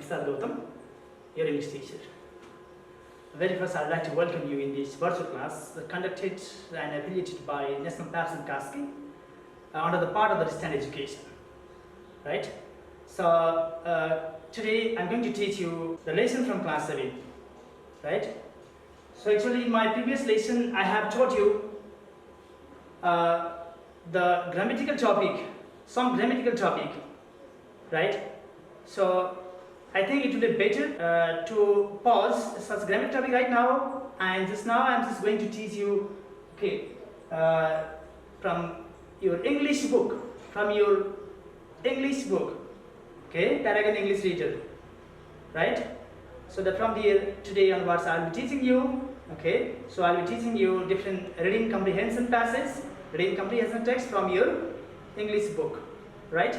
your English teacher. Very first, I'd like to welcome you in this virtual class conducted and affiliated by NPABSAN Kaski under the part of the distance education. Right? So today I'm going to teach you the lesson from class 7. Right? So actually in my previous lesson I have taught you the grammatical topic, some grammatical topic, right? So I think it will be better to pause such grammatical topic right now, and just now I'm just going to teach you, okay, from your English book, okay, Paragon English Reader, right? So that from here today onwards I'll be teaching you, okay, so I'll be teaching you different reading comprehension passages, reading comprehension text from your English book, right?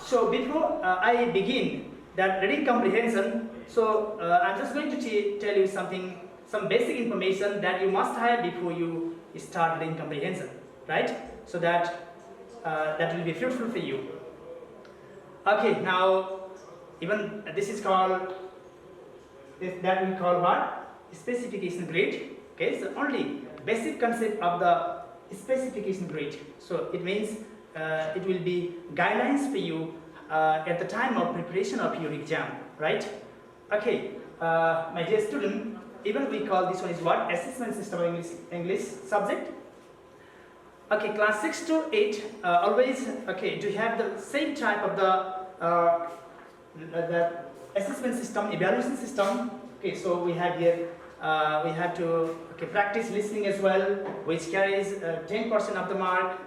So before I begin that reading comprehension, so I'm just going to tell you some basic information that you must have before you start reading comprehension, right? So that that will be fruitful for you. Okay, now even this is called, that we call what? Specification grade. Okay, so only basic concept of the specification grade. So it means it will be guidelines for you at the time of preparation of your exam, right? Okay, my dear student, even we call this one is what? Assessment system of English subject. Okay, class 6 to 8 always, okay, to have the same type of the assessment system, evaluation system. Okay, so we have here, we have to practice listening as well, which carries 10% of the marks,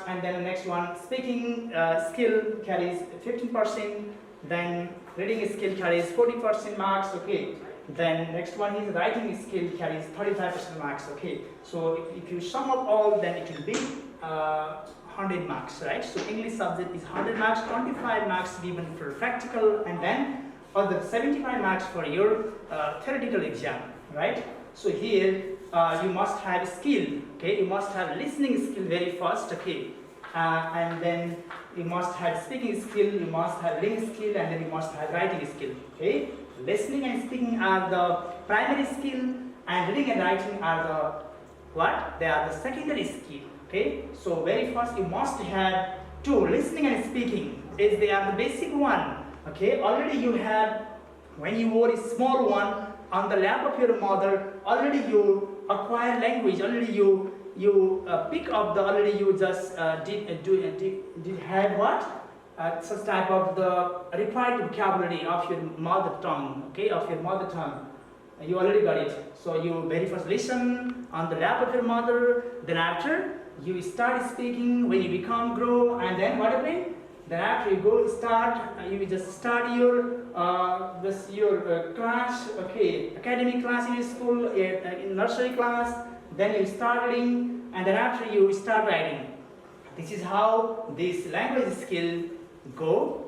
and then the next one, speaking skill carries 15%, then reading skill carries 40% marks, okay. Then next one is writing skill carries 35% marks, okay. So if you sum up all, then it will be 100 marks, right? So English subject is 100 marks, 25 marks given for practical, and then other 75 marks for your theoretical exam, right? So here you must have skill, okay? You must have listening skill very first, okay? And then you must have speaking skill, you must have reading skill, and then you must have writing skill, okay? Listening and speaking are the primary skill, and reading and writing are the what? They are the secondary skill, okay? So very first you must have two, listening and speaking, is they are the basic one, okay? Already you have, when you were a small one on the lap of your mother, already you acquire language, already you pick up the, already you just did have what? Such type of the required vocabulary of your mother tongue, okay, of your mother tongue. You already got it. So you very first listen on the lap of your mother, then after you start speaking when you grow, and then what happens? Then after you you just start your class, okay, academic class in your school, in nursery class, then you start reading, and then after you start writing. This is how this language skill go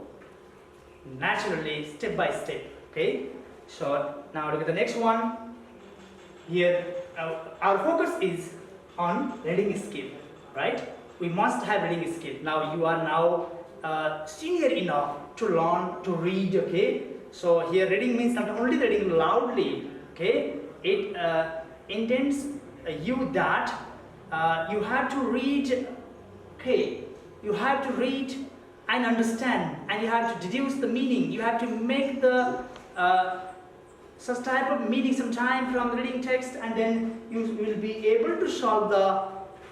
naturally, step by step, okay? So now look at the next one. Here our focus is on reading skill, right? We must have reading skill. Now you are now senior enough to learn to read, okay? So here reading means not only reading loudly, okay? It intends you that you have to read, okay? You have to read and understand, and you have to deduce the meaning. You have to make the such type of meaning sometime from the reading text, and then you will be able to solve the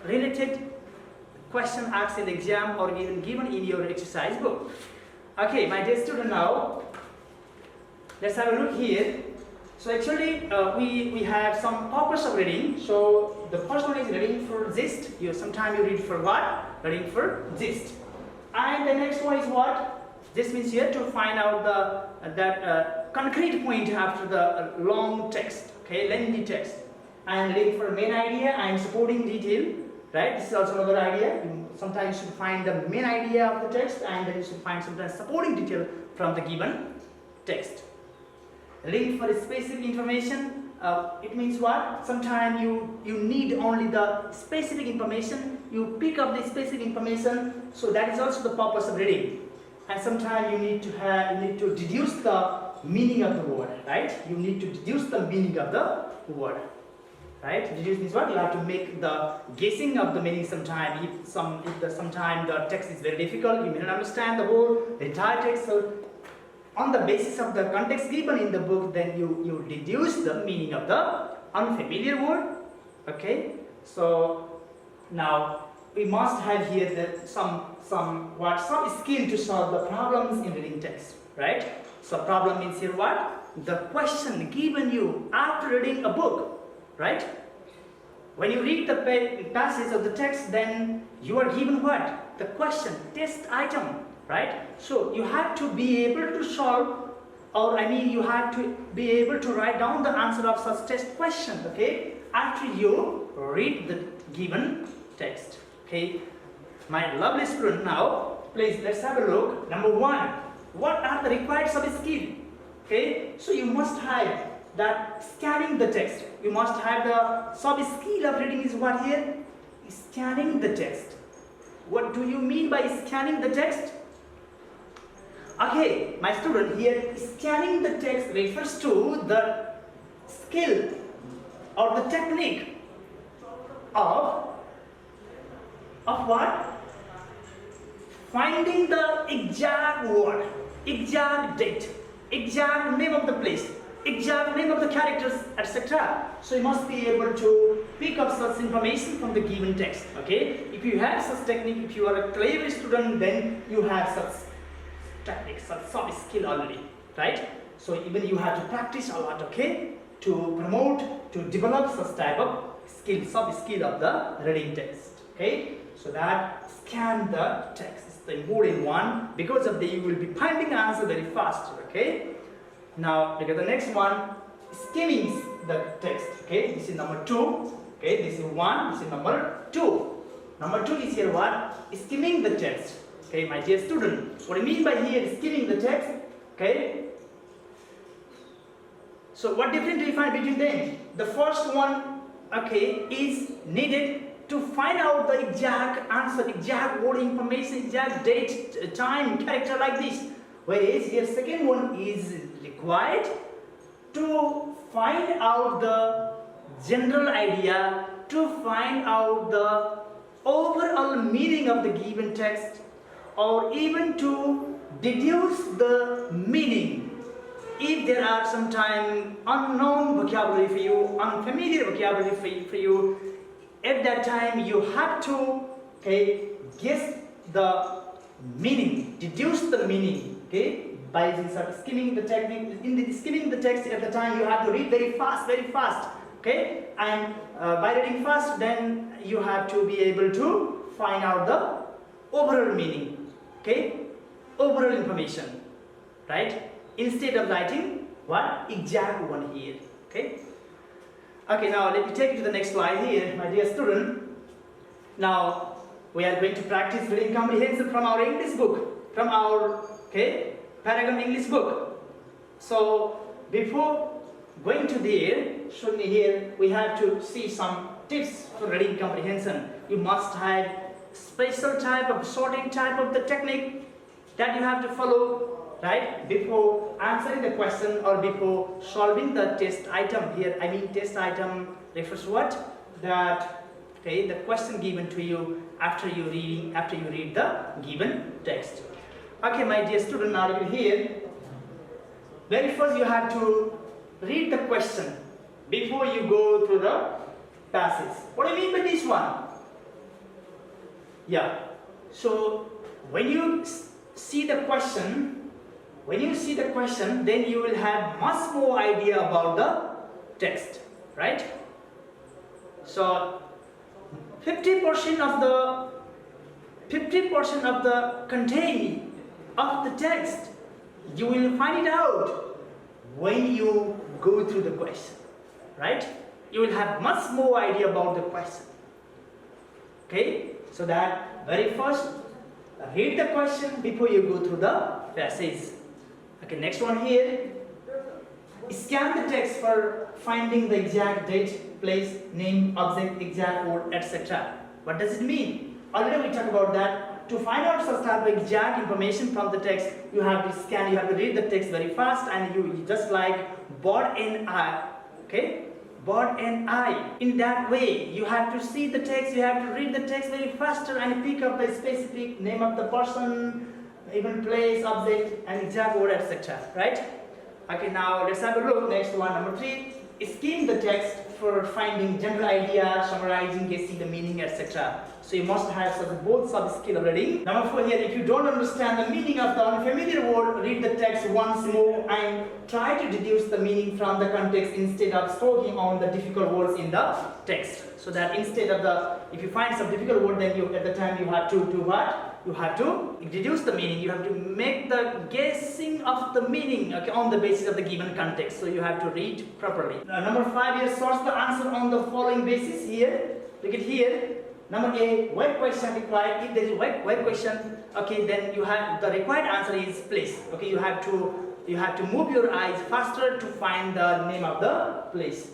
related question asked in the exam or even given in your exercise book. Okay, my dear student, now let's have a look here. So actually we have some purpose of reading. So the first one is reading for gist. Sometimes you read for what? Reading for gist. And the next one is what? This means you have to find out that concrete point after the long text, okay, lengthy text. And reading for main idea and supporting detail, right? This is also another idea. Sometimes you should find the main idea of the text, and then you should find sometimes supporting detail from the given text. Reading for specific information, it means what? Sometimes you need only the specific information. You pick up the specific information, so that is also the purpose of reading. and sometimes you need to deduce the meaning of the word, right? You need to deduce the meaning of the word, right? Deduce means what? You have to make the guessing of the meaning sometime. Sometime the text is very difficult, you may not understand the whole entire text. So on the basis of the context given in the book, then you deduce the meaning of the unfamiliar word. Okay, so now we must have here some skill to solve the problems in reading text, right? So problem means here what? The question given you after reading a book, right? When you read the passage of the text, then you are given what? The question, test item, right? So you have to be able to solve, or you have to be able to write down the answer of such test question, okay? After you read the given text, okay? My lovely student, now please let's have a look. Number one, what are the required sub-skill? Okay, so you must have that scanning the text. You must have the sub-skill of reading is what here? Scanning the text. What do you mean by scanning the text? Okay, my student, here scanning the text refers to the skill or the technique of what? Finding the exact word, exact date, exact name of the place, exact name of the characters, etc. So you must be able to pick up such information from the given text. Okay, if you have such technique, if you are a clever student, then you have such technique, such skill already, right? So even you have to practice a lot, okay, to promote, to develop such type of skill, sub-skill of the reading text. Okay, so that scan the text is the important one, because of that you will be finding the answer very fast. Okay, now look at the next one, skimming the text. Okay, this is number 2. Okay, this is 1, this is number 2. Number 2 is here what? Skimming the text. Okay, my dear student, what do you mean by here skimming the text? Okay, so what difference do you find between them? The first one, okay, is needed to find out the exact answer, exact word information, exact date, time, character, like this. Whereas here second one is required to find out the general idea, to find out the overall meaning of the given text, or even to deduce the meaning. If there are sometimes unknown vocabulary for you, unfamiliar vocabulary for you, at that time you have to, okay, guess the meaning, deduce the meaning, okay, by skimming the technique. In the skimming the text, at the time you have to read very fast, okay, and by reading fast, then you have to be able to find out the overall meaning, okay, overall information, right, instead of writing what? Exact one here, okay. Okay, now let me take you to the next slide here, my dear student. Now we are going to practice reading comprehension from our English book, from our Paragon English book. So before going to there, show me here, we have to see some tips for reading comprehension. You must have special type of sorting type of the technique that you have to follow, right, before answering the question or before solving the test item. Here test item refers to what? That, okay, the question given to you after you read the given text. Okay, my dear student, now look here. Very first you have to read the question before you go through the passage. What do you mean by this one? Yeah, so when you see the question, then you will have much more idea about the text, right? So 50% of the content of the text, you will find it out when you go through the question, right? You will have much more idea about the question. Okay, so that very first, read the question before you go through the passage. Okay, next one here, scan the text for finding the exact date, place, name, object, exact word, etc. What does it mean? Already we talked about that. to find out such type of exact information from the text, you have to scan, you have to read the text very fast, and you just like bird and eye, okay? Bird and eye. In that way, you have to see the text, you have to read the text very faster and pick up the specific name of the person, even place, object, and exact word, etc. Right? Okay, now let's have a look. Next one, number 3. Skim the text for finding general idea, summarizing, guessing the meaning, etc. So you must have both sub skill already. Number 4 here, if you don't understand the meaning of the unfamiliar word, read the text once more and try to deduce the meaning from the context instead of focusing on the difficult words in the text. So that instead of if you find some difficult word, then at the time you have to do what? You have to deduce the meaning. You have to make the guessing of the meaning, okay, on the basis of the given context. So you have to read properly. Number 5 here, source the answer on the following basis. Here, look at here. Number A, what question required? If there is what question, okay, then you have the required answer is place. Okay, you have to move your eyes faster to find the name of the place.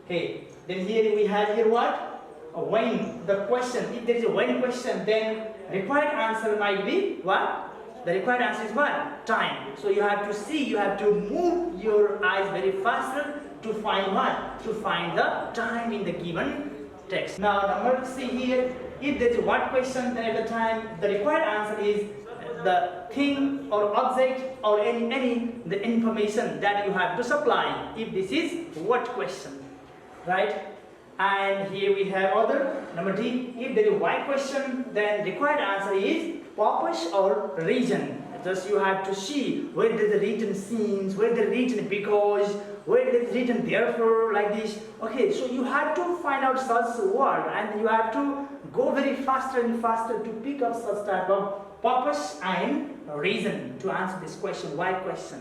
Okay, then here we have here what? When the question. If there is a when question, then required answer might be what? The required answer is what? Time. So you have to see, you have to move your eyes very faster to find what? To find the time in the given text. Now number C here, if there is a what question, then at the time the required answer is the thing or object or any the information that you have to supply. If this is what question, right? And here we have other, number D, if there is why question, then required answer is purpose or reason. Just you have to see where did the written since, where the written because, where did the written therefore, like this. Okay, so you have to find out such word and you have to go very faster and faster to pick up such type of purpose and reason to answer this question, why question.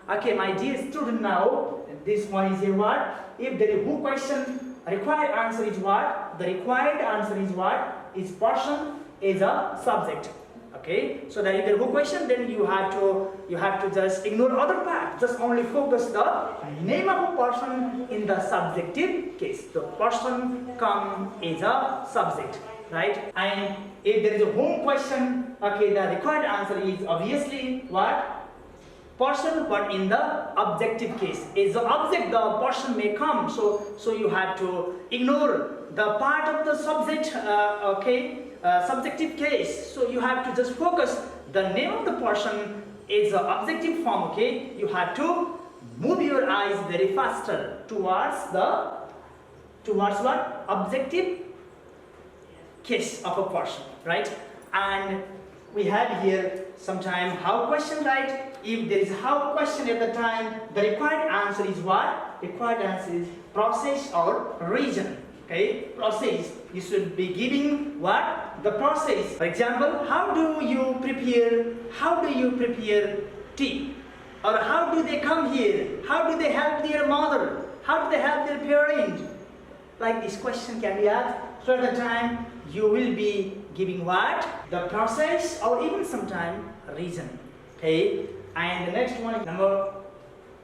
Okay, my dear student, now this one is here what? If there is who question, required answer is what? The required answer is what? Is person is a subject. Okay, so that if there is who question, then you have to just ignore other part. Just only focus the name of a person in the subjective case. The person come is a subject, right? And if there is a whom question, okay, the required answer is obviously what? Person, but in the objective case. Is the object, the person may come, so you have to ignore the part of the subject, subjective case. So you have to just focus the name of the person is the objective form, okay? You have to move your eyes very faster towards what? Objective case of a person, right? And we have here sometime how question, right? If there is how question at the time, the required answer is what? Required answer is process or reason. Okay, process. You should be giving what? The process. For example, how do you prepare tea? Or how do they come here? How do they help their mother? How do they help their parent? Like this question can be asked. So at the time you will be giving what? The process or even sometime reason. Okay. And the next one is number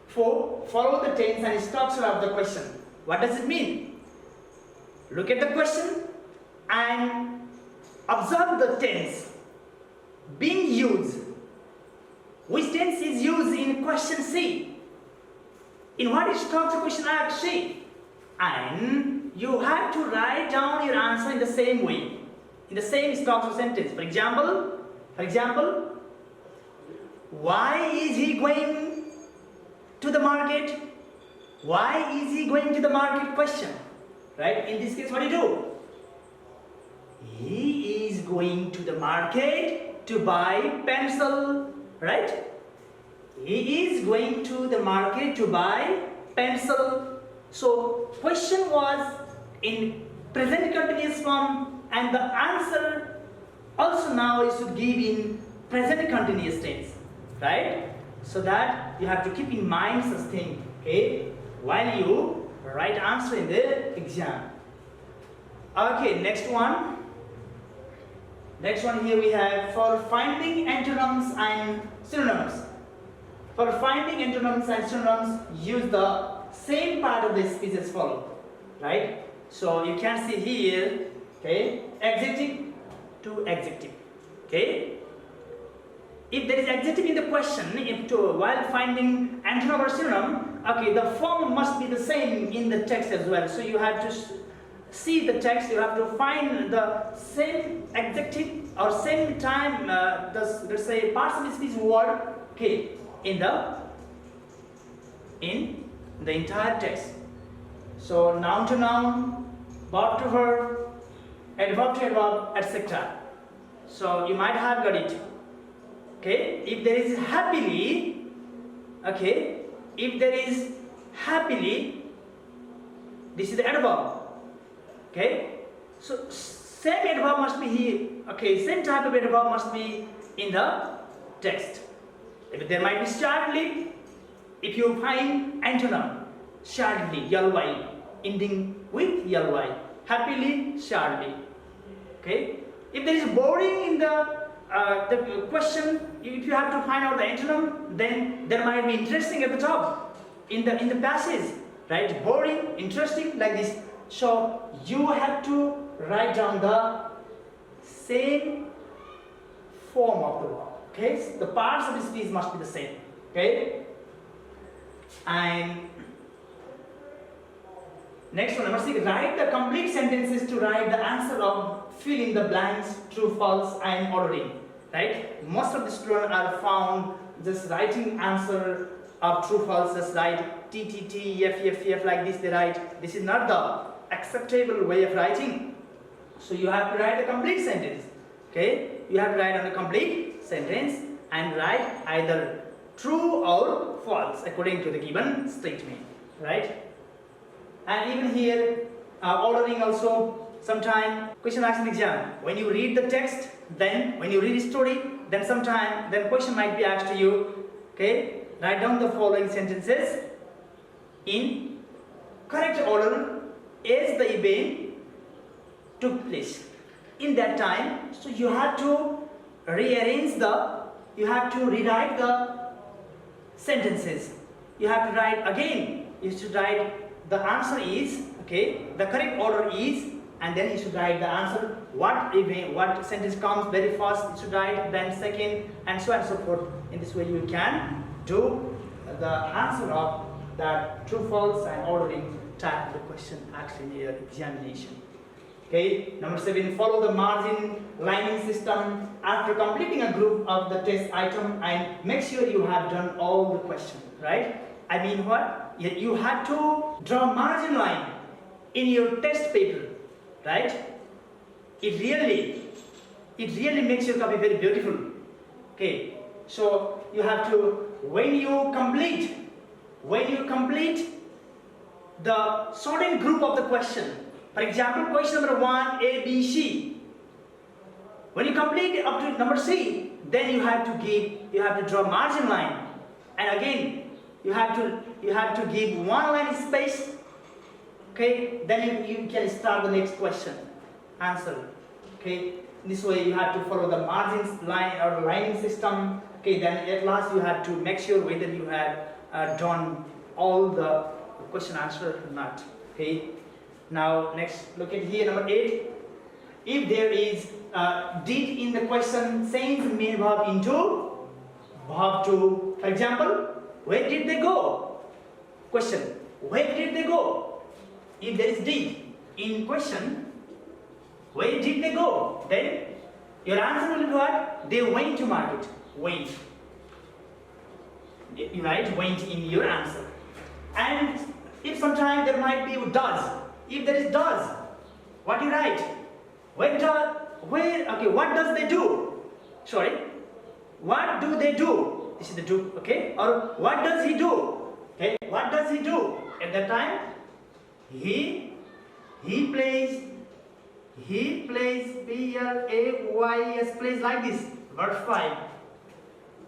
4. Follow the tense and structure of the question. What does it mean? Look at the question and observe the tense being used. Which tense is used in question C? In what structure question I have C? And you have to write down your answer in the same way, in the same structure sentence. For example, why is he going to the market? Why is he going to the market? Question. Right? In this case, what do you do? He is going to the market to buy pencil. Right? He is going to the market to buy pencil. So, question was in present continuous form and the answer also now is to give in present continuous tense. Right? So that you have to keep in mind such thing, okay, while you write answer in the exam. Okay, next one here we have for finding antonyms and synonyms. For finding antonyms and synonyms, use the same part of the speech as follow. Right? So you can see here, okay, adjective to adjective. Okay. If there is adjective in the question, while finding antonym or synonym, okay, the form must be the same in the text as well. So you have to see the text. You have to find the same adjective or same time. Let's say participle speech word. Okay, in the entire text. So noun to noun, verb to verb, adverb to adverb, etc. So you might have got it. Okay, if there is happily, okay, if there is happily, this is the adverb. Okay, so same adverb must be here. Okay, same type of adverb must be in the text. If there might be sadly, if you find antonym, sadly, ly, ending with ly, happily, sadly. Okay, if there is boring in the question, if you have to find out the antonym, then there might be interesting at the top in the passage, right? Boring, interesting, like this. So you have to write down the same form of the verb. Okay, so the parts of the speech must be the same. Okay, and next one, number 6. Write the complete sentences to write the answer of fill in the blanks, true, false, and ordering. Right? Most of the students are found just writing answer of true, false. Just write T, T, T, F, F, F like this. They write. This is not the acceptable way of writing. So you have to write a complete sentence. Okay? You have to write on a complete sentence and write either true or false according to the given statement. Right? And even here, ordering also. Sometime question asks in exam, when you read the text, then when you read a story, then sometime then question might be asked to you. Okay, write down the following sentences in correct order as the event took place in that time. So you have to rewrite the sentences. You have to write again. You should write the answer is, okay, the correct order is, and then you should write the answer, what sentence comes very first, you should write, then second, and so on and so forth. In this way you can do the answer of that true, false, and ordering type of the question actually in your examination. Okay, number 7, follow the margin lining system after completing a group of the test item and make sure you have done all the questions, right? I mean what? You have to draw margin line in your test paper. Right? It really makes your copy very beautiful. Okay, so you have to, when you complete the sorted group of the question, for example, question number 1, A, B, C. When you complete up to number C, then you have to draw margin line, and again you have to give one line space. Okay, then you can start the next question, answer. Okay, this way you have to follow the margins line or lining system. Okay, then at last you have to make sure whether you have done all the question answer or not. Okay, now next look at here, number 8. If there is did in the question, change the main verb into verb to. For example, where did they go? Question, where did they go? If there is did in question, where did they go? Then your answer will be what? They went to market. Went. You write went in your answer. And if sometime there might be does. If there is does, what you write? What does they do? Sorry. What do they do? This is the do, okay? Or what does he do? Okay, what does he do? At that time, he plays plays plays like this. Verb 5.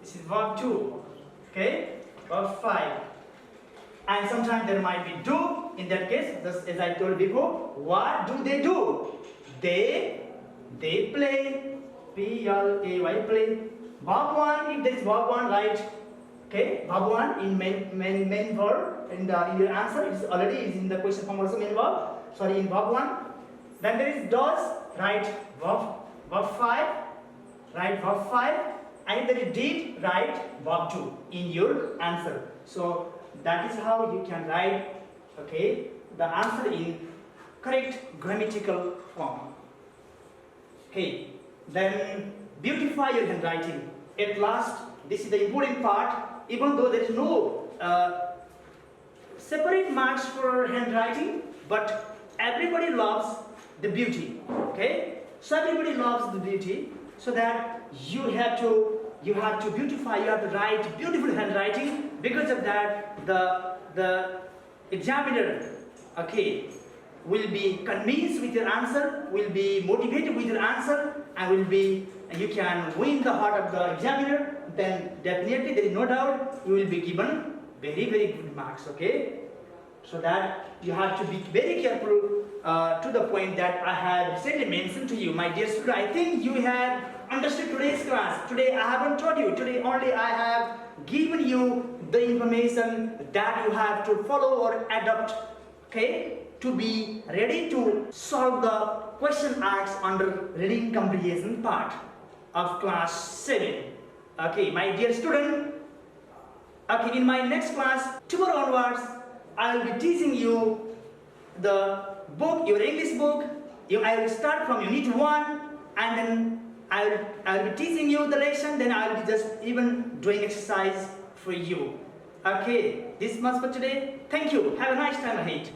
This is verb 2. Okay? Verb 5. And sometimes there might be do. In that case, just as I told before, what do they do? They play. Play. Verb 1, if there is verb 1, right? Okay, verb 1 in main verb, and in your answer it is already is in the question form also main verb. Sorry, in verb 1. Then there is does, right? Verb 5. write verb 5, and then you did write verb 2 in your answer. So that is how you can write, okay, the answer in correct grammatical form. Okay, then beautify your handwriting. At last, this is the important part. Even though there is no separate marks for handwriting, but everybody loves the beauty. Okay, so everybody loves the beauty. So that you have to beautify. You have to write beautiful handwriting. Because of that, the examiner, okay, will be convinced with your answer, will be motivated with your answer, and you can win the heart of the examiner. Then definitely there is no doubt you will be given very, very good marks. Okay, so that you have to be very careful to the point that I have recently mentioned to you, my dear student. I think you have understood today's class. Today I haven't taught you. Today only I have given you the information that you have to follow or adopt, okay, to be ready to solve the question asked under reading comprehension part of class 7. Okay, my dear student, okay, in my next class, tomorrow onwards, I will be teaching you the book, your English book. I will start from unit 1, and then I will be teaching you the lesson, then I will be just even doing exercise for you. Okay, this much for today. Thank you. Have a nice time ahead.